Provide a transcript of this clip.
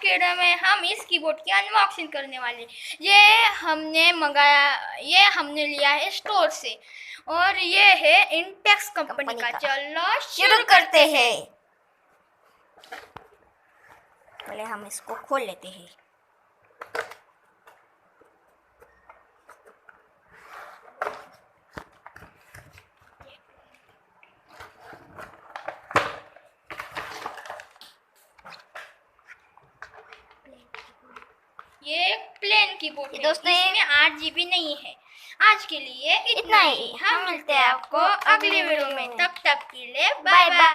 के वीडियो में हम इस कीबोर्ड की अनबॉक्सिंग करने वाले। ये हमने लिया है स्टोर से और ये है इंटेक्स कंपनी का। चलो शुरू करते हैं। पहले हम इसको खोल लेते हैं। ये प्लेन कीबोर्ड है दोस्तों, इसमें 8 GB नहीं है। आज के लिए इतना ही। हम मिलते हैं आपको अगली वीडियो में। तब तक के लिए बाय बाय।